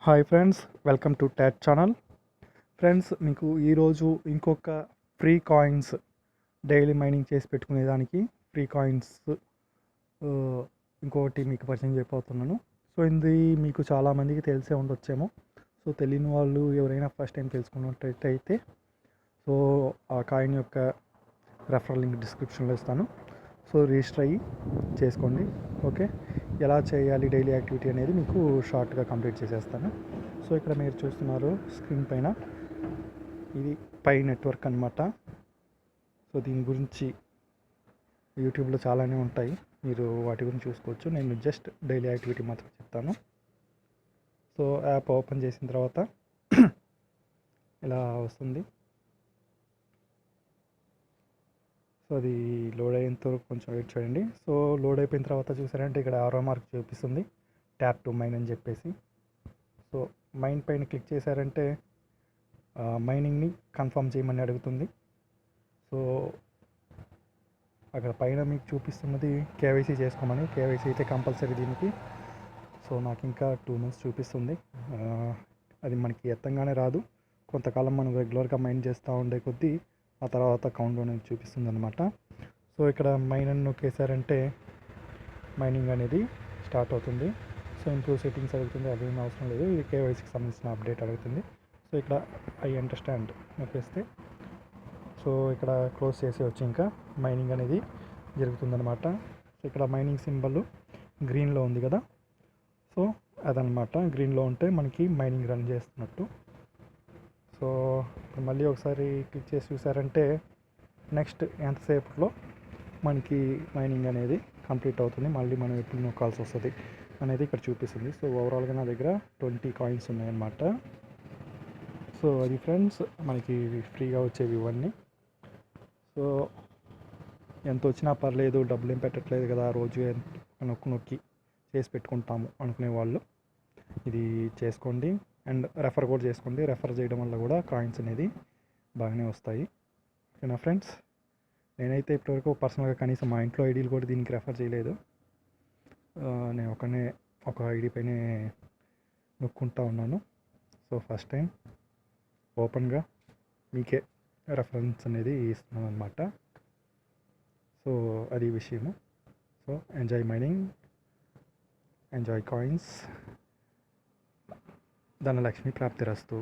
Hi friends, welcome to tat channel. Friends, మీకు ఈరోజు ఇంకొక ఫ్రీ కాయిన్స్ డైలీ మైనింగ్ చేసి పెట్టుకునేదానికి ఫ్రీ కాయిన్స్ ఇంకొకటి మీకు పరిచయం చేయబోతున్నాను. సో ఇది మీకు చాలామందికి తెలిసే ఉండొచ్చేమో. సో తెలియని వాళ్ళు ఎవరైనా ఫస్ట్ టైం తెలుసుకున్నట్టయితే సో ఆ కాయిన్ యొక్క రెఫరల్ లింక్ డిస్క్రిప్షన్లో ఇస్తాను. సో రిజిస్టర్ అయ్యి చేసుకోండి. ఓకే, ఎలా చేయాలి డైలీ యాక్టివిటీ అనేది మీకు షార్ట్గా కంప్లీట్ చేసేస్తాను. సో ఇక్కడ మీరు చూస్తున్నారు స్క్రీన్ పైన, ఇది పై నెట్వర్క్ అనమాట. సో దీని గురించి యూట్యూబ్లో చాలానే ఉంటాయి, మీరు వాటి గురించి చూసుకోవచ్చు. నేను జస్ట్ డైలీ యాక్టివిటీ మాత్రం చెప్తాను. సో యాప్ ఓపెన్ చేసిన తర్వాత ఇలా వస్తుంది. సో అది లోడ్ అయ్యేంత వరకు కొంచెం వెయిట్ చేయండి. సో లోడ్ అయిపోయిన తర్వాత చూసారంటే ఇక్కడ ఆరో మార్క్ చూపిస్తుంది, ట్యాప్ టు మైన్ అని చెప్పేసి. సో మైన్ పైన క్లిక్ చేశారంటే మైనింగ్ని కన్ఫర్మ్ చేయమని అడుగుతుంది. సో అక్కడ పైన మీకు చూపిస్తున్నది కేవైసీ చేసుకోమని. కేవైసీ అయితే కంపల్సరీ దీనికి. సో నాకు ఇంకా 2 months చూపిస్తుంది. అది మనకి ఎత్తంగానే రాదు, కొంతకాలం మనం రెగ్యులర్గా మైన్ చేస్తూ ఉండే కొద్దీ ఆ తర్వాత కౌంట్ అనేది చూపిస్తుంది అనమాట. సో ఇక్కడ మైన్ అని నొక్కేసారంటే మైనింగ్ అనేది స్టార్ట్ అవుతుంది. సో ఇంప్రూవ్ సెట్టింగ్స్ అడుగుతుంది, అది ఏం అవసరం లేదు. ఇది కేవైసీకి సంబంధించిన అప్డేట్ అడుగుతుంది. సో ఇక్కడ ఐ అండర్స్టాండ్ నొక్కేస్తే సో ఇక్కడ క్లోజ్ చేసేయచ్చు. ఇంకా మైనింగ్ అనేది జరుగుతుందన్నమాట. సో ఇక్కడ మైనింగ్ సింబల్ గ్రీన్లో ఉంది కదా, సో అదనమాట. గ్రీన్లో ఉంటే మనకి మైనింగ్ రన్ చేస్తున్నట్టు. సో మళ్ళీ ఒకసారి క్లిక్ చేసి చూసారంటే నెక్స్ట్ ఎంతసేపట్లో మనకి మైనింగ్ అనేది కంప్లీట్ అవుతుంది, మళ్ళీ మనం ఎప్పుడు నొక్కాల్సి వస్తుంది అనేది ఇక్కడ చూపిస్తుంది. సో ఓవరాల్గా నా దగ్గర 20 కాయిన్స్ ఉన్నాయన్నమాట. సో అది ఫ్రెండ్స్, మనకి ఫ్రీగా వచ్చేవి ఇవన్నీ. సో ఎంత వచ్చినా పర్లేదు, డబ్బులు ఏం పెట్టట్లేదు కదా, రోజు నొక్కి చేసి పెట్టుకుంటాము అనుకునే వాళ్ళు ఇది చేసుకోండి. అండ్ రెఫర్ కూడా చేసుకోండి. రెఫర్ చేయడం వల్ల కూడా కాయిన్స్ అనేది బాగానే వస్తాయి. ఓకేనా ఫ్రెండ్స్, నేనైతే ఇప్పటివరకు పర్సనల్గా కనీసం మా ఇంట్లో ఐడీలు కూడా దీనికి రెఫర్ చేయలేదు. నేను ఒక ఐడి పైనే నొక్కుంటా ఉన్నాను. సో ఫస్ట్ టైం ఓపెన్గా మీకే రెఫరెన్స్ అనేది ఇస్తున్నాను అనమాట. సో అది విషయము. So enjoy mining, enjoy coins. Dhanalakshmi ప్రాప్తిరస్తు.